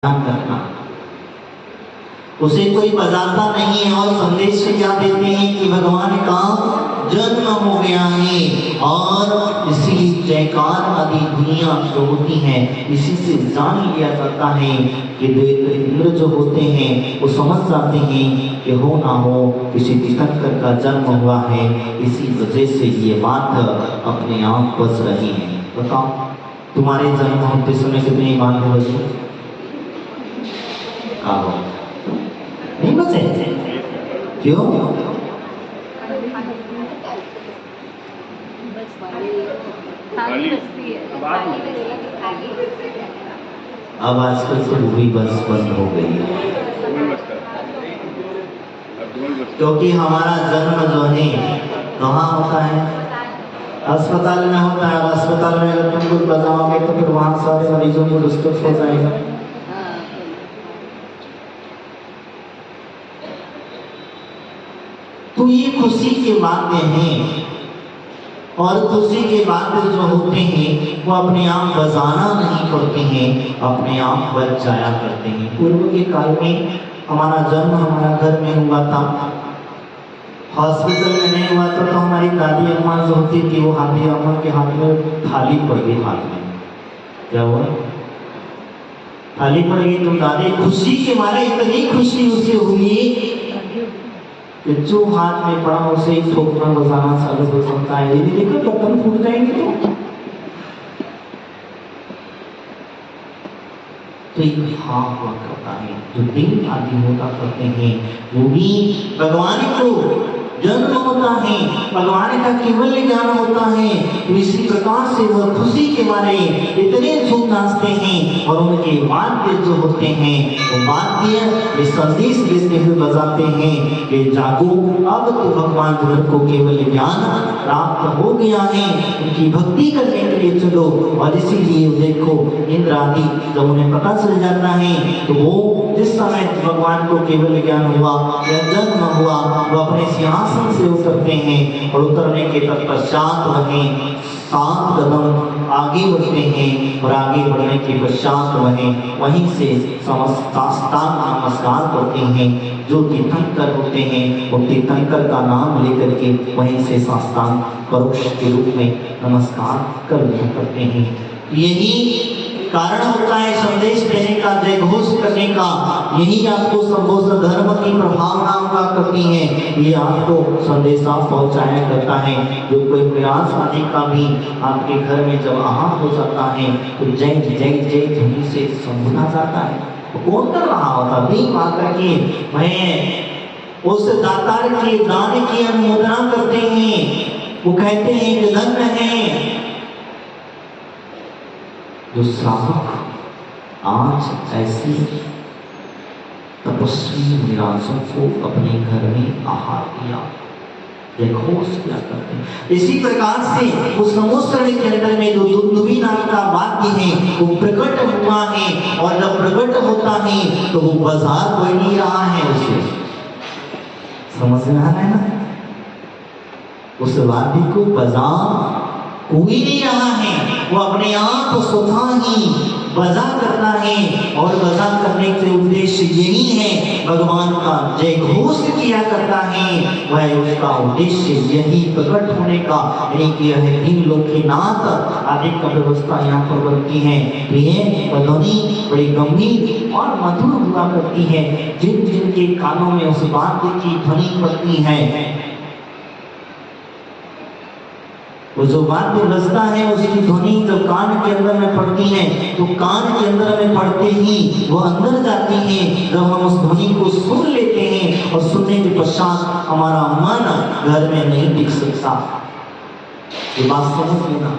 करना, उसे कोई बजाता नहीं है। और संदेश क्या देते हैं कि भगवान का जन्म हो गया है। और इसी जयकार आदि दुनिया जो होती है इसी से जान लिया जाता है कि इंद्र जो होते हैं वो समझ जाते हैं कि हो ना हो किसी तीर्थंकर का जन्म हुआ है। इसी वजह से ये बात अपने आप बच रही है। बताओ तुम्हारे जन्म होते समय कितनी बात बची? नहीं बचे? क्यों? अब आजकल तो मूवी बस बंद हो गई है, क्योंकि हमारा जन्म जो है कहाँ होता है? अस्पताल में होता है। और अस्पताल में अगर तुम कुछ बजाओगे तो फिर वहां सारे मरीजों को डिस्टर्ब हो जाएगा। तो ये खुशी की बातें हैं। और खुशी के बातें जो होते हैं वो अपने आप बजाना नहीं करते हैं, अपने आप बच जाया करते हैं। पूर्व के काल में हमारा जन्म हमारा घर में हुआ था, हॉस्पिटल में नहीं हुआ था। तो हमारी दादी अम्मा जो होती थी वो दादी अम्मा के हाथ में थाली पड़ गई। हाथ में क्या हुआ? थाली पड़ गई। तो दादी खुशी के मारे इतनी खुशी उसे हुई कि जो हाथ में पड़ा उसे एक ठोकना बजाना चालू हो सकता है। यदि देखो बर्तन फूट जाएंगे तो एक हाँ हुआ करता है। जो दिन आदि होता करते हैं वो भी भगवान को जन्म होता है, भगवान का केवल ज्ञान होता है। तो इसी प्रकार से वह खुशी के मारे इतने झूम नाचते हैं। और उनके वाद्य जो होते हैं वो वाद्य ये संदेश देते हुए बजाते हैं कि जागो, अब तो भगवान को केवल ज्ञान प्राप्त हो गया है, उनकी भक्ति करने के लिए चलो। और इसीलिए देखो इंद्र आदि जब उन्हें पता चल जाता है तो वो जिस समय भगवान को केवल ज्ञान हुआ या जन्म हुआ वो अपने सिंहासन से उतरते हैं। और उतरने के तत्पश्चात वहीं 7 कदम आगे बढ़ते हैं। और आगे बढ़ने के पश्चात वहीं से साष्टांग नमस्कार करते हैं। जो तीर्थंकर होते हैं वो तीर्थंकर का नाम लेकर के वहीं से साष्टांग परोक्ष के रूप में नमस्कार कर लिया करते हैं। यही कारण होता है संदेश देने का, जय घोष करने का। यही आपको संबोध धर्म की प्रभावना का करती है, ये आपको संदेशा पहुंचाया करता है। जो कोई प्रयास आदि का भी आपके घर में जब आहत हो जाता है तो जय जय जय ध्वनि से संबोधा जाता है। तो कौन कर रहा होता? दीप आकर के वह उस दातार के दान की अनुमोदना करते हैं। वो कहते हैं कि धन्य है जो श्रावक आज ऐसी तपस्वी निराशों को अपने घर में आहार दिया, देखो क्या करते हैं। इसी प्रकार से उस समुद्र के अंदर में जो दुंदुभी नाम का वाक्य है वो प्रकट हुआ है। और जब प्रकट होता है तो वो बाजार कोई नहीं रहा है, उसे समझ में आ रहा है ना? उस वाद्य को बाजार कोई नहीं रहा है, वो अपने आप स्वतः ही बजा करता है। और बजा करने के उद्देश्य यही है, भगवान का जय घोष किया करता है। वह उसका उद्देश्य यही प्रकट होने का, यानी कि यह 3 लोक के नाथ आदि का व्यवस्था यहाँ पर बनती है। यह ध्वनि बड़ी गंभीर और मधुर हुआ करती है। जिन जिन के कानों में उस वाद्य की ध्वनि पड़ती है, वो जो वाद्य बजता है उसकी ध्वनि जब कान के अंदर में पड़ती है तो कान के अंदर में पड़ते ही वो अंदर जाती है। जब हम उस ध्वनि को सुन लेते हैं और सुनने के पश्चात हमारा मन घर में नहीं टिक सकता। ये बात समझ लेना।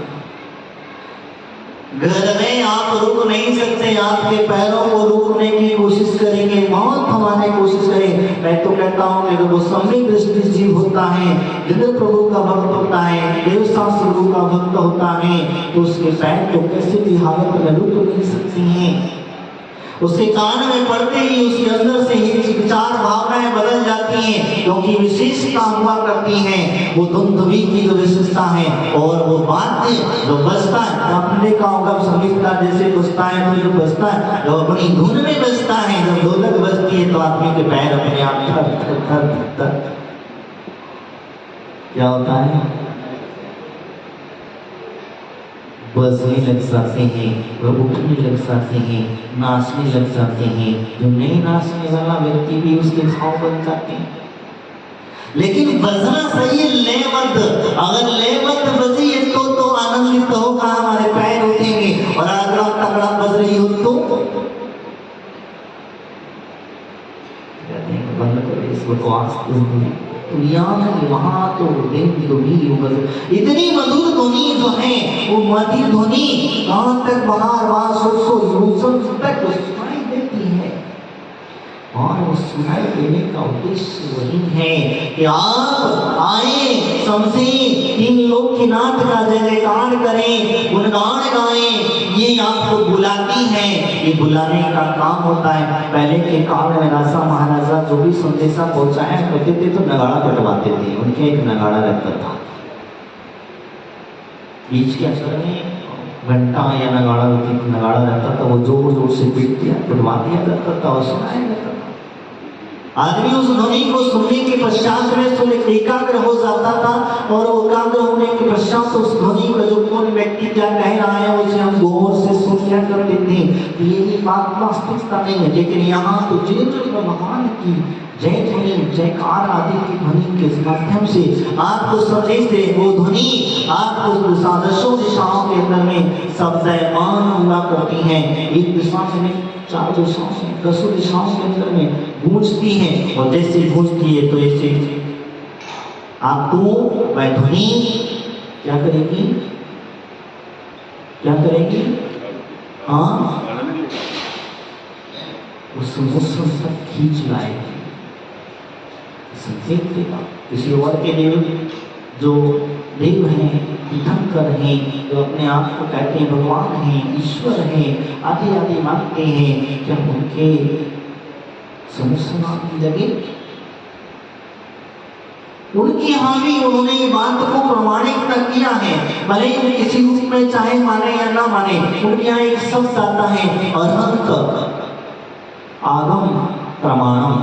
घर में आप रुक नहीं सकते, आपके पैरों को रोकने की कोशिश करेंगे, मौत थमाने की कोशिश करें। मैं तो कहता हूँ कि वो सम्यक दृष्टि जीव होता है, इंद्र प्रभु का भक्त होता है, देवशास्त्र प्रभु का भक्त होता है, तो उसके पैर तो कैसे भी हालत में रुक नहीं सकती हैं। उसके कान में पड़ते ही उसके अंदर से ही विचार भावनाएं बदल जाती हैं, क्योंकि विशेषता हुआ करती हैं। वो धुन ध्वनि की जो विशेषता है और वो वाद्य जो बजता है, आपने देखा होगा संगीतकार जैसे बजता है तो जो बजता है जो अपनी धुन में बजता है, जब ढोलक बजती है तो आदमी के पैर अपने आप थर थर थर थर क्या होता है, बजने लग जाते हैं, वह उठने लग जाते हैं, नाचने लग जाते हैं। जो नहीं नाचने वाला व्यक्ति भी उसके भाव बन जाते हैं। लेकिन बजना सही है लयबद्ध, अगर लयबद्ध बजी है तो आनंदित होगा, हमारे पैर उठेंगे। और अगर आप तगड़ा बज रही हो तो कहते हैं बंद करो इस बकवास को, वहां तो इतनी मधुर ध्वनि जो है वो मधुर ध्वनि कहां तक बाहर तक सुनाई देती है। और वो सुनाई देने का उद्देश्य वही है कि आप आए, समझे, तीन लोग की नाथ का जय जयकार करें, गुणगान गाएं। ये आपको बुलाती है, ये बुलाने का काम होता है। पहले के काल में राजा महाराजा जो भी संदेशा पहुंचाया करते थे तो नगाड़ा कटवाते थे, उनके एक नगाड़ा रहता था। बीच के अक्षर में घंटा या नगाड़ा रहता था, वो जोर जोर से पीट दिया, कटवा दिया जाता था और सुनाया जाता था। आदमी उस ध्वनि को सुनने के पश्चात में सुन एकाग्र हो जाता था, और एकाग्र होने के पश्चात उस ध्वनि का जो कौन व्यक्ति क्या कह रहा है उसे हम गौर से सुन लिया करते थे। ये बात वास्तविकता नहीं है, लेकिन यहाँ तो जिनेंद्र भगवान की जय ध्वनि, जयकार आदि की ध्वनि के माध्यम से आपको समझे से वो ध्वनि आपको दशों दिशाओं के अंदर में शब्दमान हुआ करती है। एक दिशा में नहीं, चार दिशाओं में, दसों दिशाओं के अंदर में गूंजती है। और जैसे गूंजती है तो ऐसे आपको वह ध्वनि क्या करेगी, क्या करेगी? हाँ, उस मौसम तक खींच लाएगी। संकेत देगा किसी और के देव जो देव हैं, तीर्थंकर हैं, जो अपने आप को कहते हैं भगवान हैं, ईश्वर हैं, आदि आदि मानते हैं, क्या उनके समस्या लगे? उनके यहाँ भी उन्होंने ये बात को प्रमाणित कर दिया है, भले ही किसी रूप में चाहे माने या ना माने। उनके यहाँ एक शब्द आता है अनंत आगम प्रमाणम,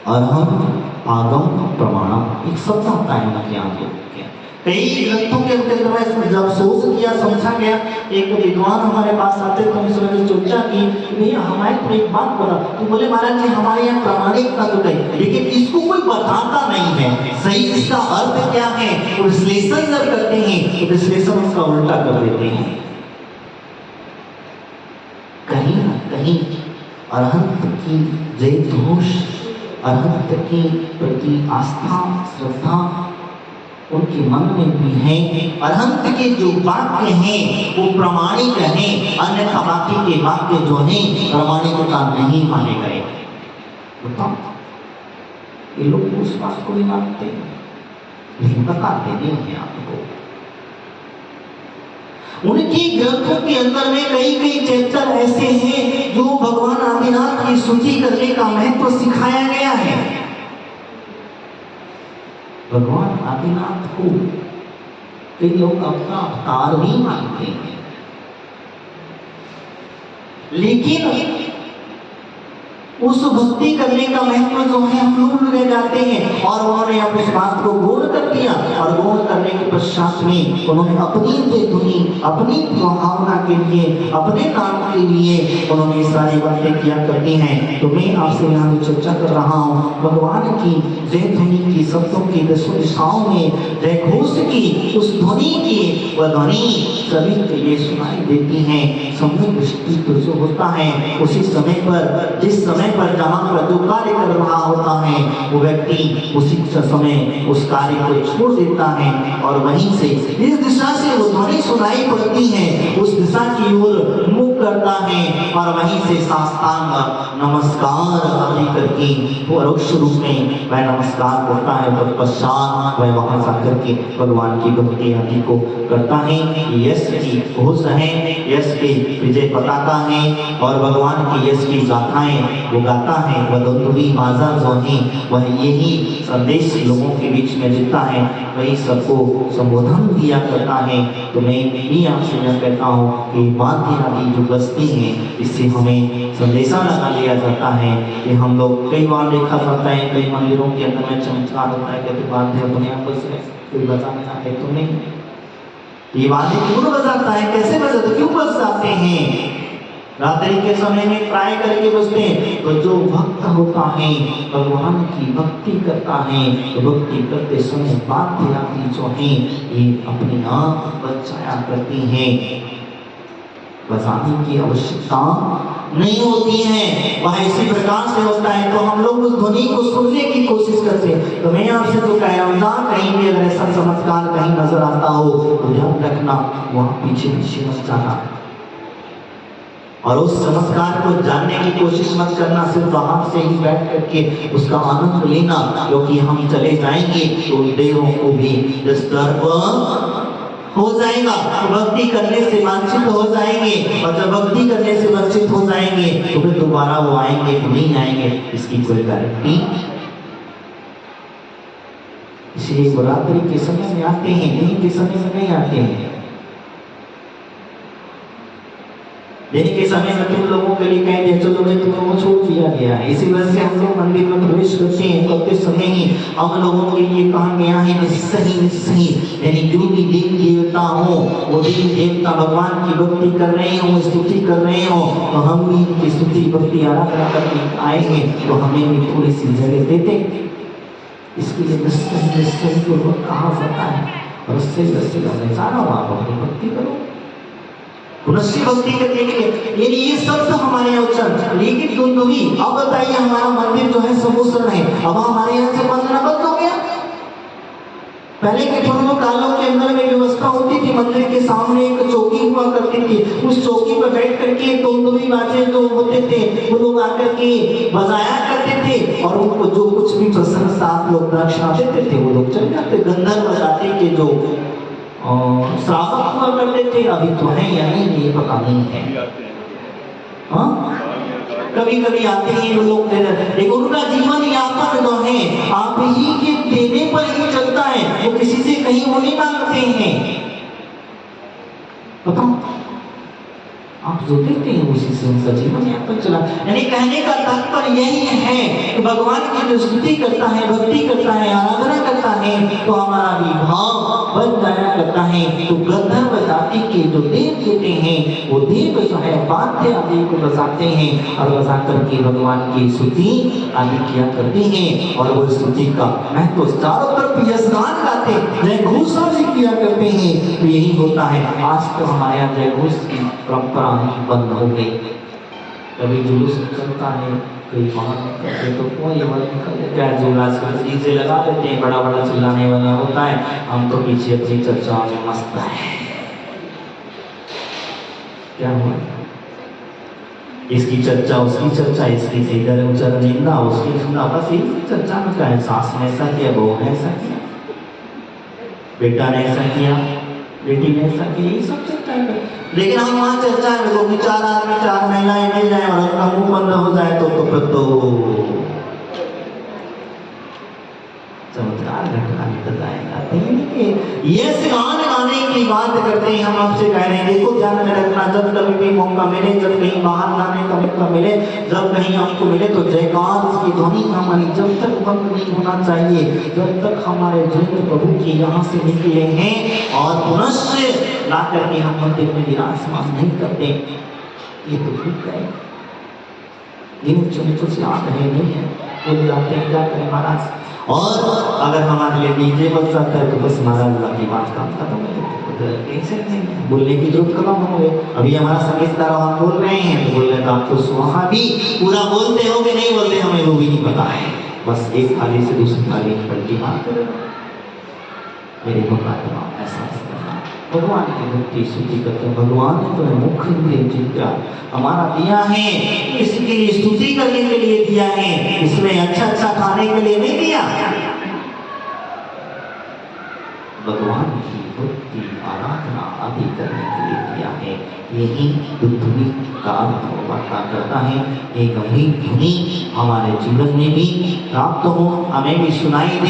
अरहत आगम प्रमाणम, एक शब्द आता है उनके यहाँ। कई ग्रंथों के अंदर जब सोच किया, समझा गया, एक विद्वान हमारे पास आते तो हमने समझ सोचा कि भैया हमारे को एक बात बोला, तो बोले महाराज जी हमारे यहाँ प्रामाणिकता तो गई, लेकिन इसको कोई बताता नहीं है सही इसका अर्थ क्या है। तो विश्लेषण जब करते हैं तो विश्लेषण उसका उल्टा कर देते हैं। कहीं ना कहीं अरहंत की जय घोष, अरहंत के प्रति आस्था श्रद्धा उनके मन में भी है। अरहंत के जो वाक्य हैं वो प्रामाणिक हैं, अन्यथा बाकी के वाक्य जो हैं प्रामाणिकता नहीं माने गए। बताओ, ये लोग उस बात को नहीं मानते, लेकिन बताते नहीं है आपको। उनके ग्रंथों के अंदर में कई कई चैप्टर ऐसे हैं जो भगवान आदिनाथ की स्तुति करने का महत्व सिखाया गया है। भगवान आदिनाथ को कई लोग अपना अवतार भी मानते हैं, लेकिन उस भक्ति करने का महत्व जो है हम लोग ले जाते हैं। और उन्होंने अपने बात को गौर कर दिया, और गौर करने के पश्चात में उन्होंने अपनी धुनी, अपनी भावना के लिए, अपने नाम के लिए उन्होंने सारी बातें किया करती हैं। तो मैं आपसे यहाँ चर्चा कर रहा हूँ भगवान की जय ध्वनि की, शब्दों की दसों दिशाओं में जय घोष की, उस ध्वनि की, वह ध्वनि सभी के लिए सुनाई देती है। समय दृष्टि तो जो होता है उसी समय पर, जिस समय पर जहाँ पर जो कार्य कर रहा होता है वो व्यक्ति उसी समय उस कार्य को छोड़ देता है, और वहीं से इस दिशा से वो ध्वनि सुनाई पड़ती है, उस दिशा की ओर मुख करता है, और वहीं से साष्टांग नमस्कार आदि करके परोक्ष रूप में वह नमस्कार करता है। तत्पश्चात वह वहां जाकर के भगवान की भक्ति आदि को करता है। यश की घोष है, यश की विजय पताका है और भगवान की यश की गाथाएं वो गाता है। वह धुंधुवी बाजा जो है वह यही संदेश लोगों के बीच में देता है, वही सबको संबोधन दिया करता है। तो मैं भी आपसे यह कहता हूँ कि बाध्य आदि जो बस्ती है इससे हमें संदेशा लगा लिया जाता है कि हम लोग कई बार देखा जाता है कई मंदिरों के अंदर में चमत्कार होता है कि बाध्य अपने आप बस कोई बजाने आते तो नहीं, ये बातें क्यों बजाता है, कैसे बजाते, क्यों बजाते हैं? रात्रि के समय में प्राय करके बजते हैं। तो जो भक्त होता है भगवान की भक्ति करता है तो भक्ति करते समय बाध्य आदि जो है ये अपने आप बचाया करती हैं, बजाने की आवश्यकता नहीं होती है। वह इसी प्रकार से होता है तो हम लोग उस ध्वनि को सुनने की कोशिश करते हैं। तो मैं आपसे तो कह रहा हूँ ना, कहीं भी अगर ऐसा चमत्कार कहीं नजर आता हो तो ध्यान रखना, वहां पीछे पीछे मत जाना और उस चमत्कार को जानने की कोशिश मत करना। सिर्फ बाहर से ही बैठ करके उसका आनंद लेना, क्योंकि हम चले जाएंगे तो देवों को भी डिस्टर्ब हो जाएगा, भक्ति करने से वंचित हो जाएंगे और जब भक्ति करने से वंचित हो जाएंगे तो फिर दोबारा वो आएंगे कि नहीं आएंगे इसकी कोई गारंटी। इसलिए रात्रि के समय में आते हैं, दिन के समय में नहीं आते हैं। दिन के समय में तुम लोगों के लिए कह दिया चलो भाई तुम लोगों छोड़ दिया गया है, इसी वजह से हम लोग मंदिर में प्रवेश करते हैं। करते समय ही हम लोगों के लिए कहा गया है निस्सही यानी जो भी देव देवता हो वो देव देवता भगवान की भक्ति कर रहे हो, स्तुति कर रहे हो, तो हम भी इनकी स्तुति भक्ति आराधना करके आएंगे तो हमें भी थोड़ी सी जगह देते। इसके लिए निस्सही पूर्वक कहा जाता है और उससे सारा आप अपनी भक्ति करो, पुनश्ची भक्ति करने के लिए ये सब तो हमारे यहाँ उच्चारण। लेकिन धुंधुवी, अब बताइए हमारा मंदिर जो है समुसरण है, अब हमारे यहाँ से बंदना बंद हो गया। पहले के पूर्व कालों के अंदर में व्यवस्था होती थी, मंदिर के सामने एक चौकी हुआ करती थी, उस चौकी पर बैठ करके धुंधुवी बाजे जो होते थे वो लोग आकर के बजाया करते थे और उनको जो कुछ भी प्रसन्न साथ लोग दक्षिणा देते थे वो लोग चल जाते। गंधर्व जाति के जो श्रावक हुआ करते थे, अभी तो है या नहीं ये पता नहीं है, हाँ कभी कभी आते हैं वो लोग दे देते, लेकिन उनका जीवन यापन जो है आप ही के देने पर ही चलता है, वो किसी से कहीं वो नहीं मांगते हैं। बताओ आप जो देते हैं उसी से उनका जीवन यापन चला। यानी कहने का तात्पर्य यही है कि भगवान की जो स्तुति करता है, भक्ति करता है, आराधना करता है तो हमारा विभाव बन जाया करता है। तो गंधर्व जाति के जो देव देते हैं वो देव जो है बाध्य आदि को बजाते हैं और बजा करके भगवान की स्तुति आदि किया करते हैं और वो स्तुति का महत्व चारों तरफ यशगान गाते जय घोष आदि किया करते हैं। तो यही होता है। आज तो हमारे यहाँ जय घोष की परंपरा बंद हो गई। कभी जुलूस चलता है कोई बाहर निकलते तो कोई बाहर निकल जाता है, जुलूस का डीजे लगा देते हैं, बड़ा बड़ा चिल्लाने वाला होता है, हम तो पीछे अपनी चर्चा में मस्त है। क्या हुआ? इसकी चर्चा उसकी चर्चा, इसकी इधर उधर निंदा उसकी निंदा, बस इसी चर्चा में क्या है? सास ने ऐसा किया, बहू ने ऐसा किया, बेटा ने ऐसा किया, बेटी ने ऐसा किया, ये सब चर्चा है। लेकिन हम वहाँ चर्चा है तो चार आदमी चार महिलाएं मिल जाए और उनका मुंह बंद हो जाए तो फिर तो चमत्कार घटना निकल जाएगा। ये गान गाने की बात करते हैं, हम आपसे कह रहे हैं देखो ध्यान में रखना, जब कभी भी मौका मिले, जब कहीं बाहर जाने का मौका मिले, जब कहीं आपको मिले तो जयकार की ध्वनि हमारी जब तक बंद नहीं होना चाहिए जब तक हमारे जिंद प्रभु की यहाँ से निकले हैं और पुनश्च ला करके हम मंदिर में विराजमान नहीं करते। ये तो ठीक है, इन चुने कुछ याद है नहीं है, बोल जाते हैं क्या करें महाराज। और अगर हमारे लिए डीजे बज जाता है तो बस महाराज की बात काम खत्म हो जाती है, बोलने की जरूरत खत्म हो गई। अभी हमारा संगीत तारा हम बोल रहे हैं तो बोल रहे हैं आप तो सुहा भी पूरा बोलते हो कि नहीं बोलते हमें वो भी नहीं पता है, बस एक थाली से दूसरी थाली पलटी मारते मेरे भगवान ऐसा भगवान की भक्ति स्तुति करते हैं। भगवान ने तो मुख्य इंद्रिय जितना हमारा दिया है इसके लिए स्तुति करने के लिए दिया है, इसमें अच्छा अच्छा खाने के लिए नहीं दिया। भगवान भगवान की भक्ति आराधना आदि करने के लिए दिया है। यही ध्वनि का अर्थ वर्ता करता है। ये गंभीर ध्वनि हमारे जीवन में भी प्राप्त हो, हमें भी सुनाई दे,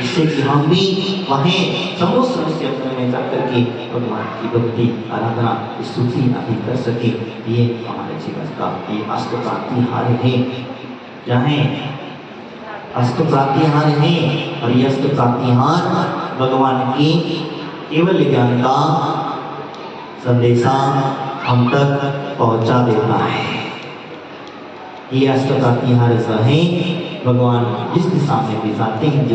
जिससे कि हम भी वहीं समोस्त से अपने में जाकर के भगवान की भक्ति आराधना स्तुति आदि कर सके। ये हमारे जीवन का ये अष्ट प्रातिहार्य है, चाहे अष्ट प्रातिहार है। और ये अष्ट प्रातिहार भगवान के केवल ज्ञान का संदेशा हम तक पहुंचा देता है। ये अष्ट प्रातिहार है, भगवान जिस दिशा में भी जाते हैं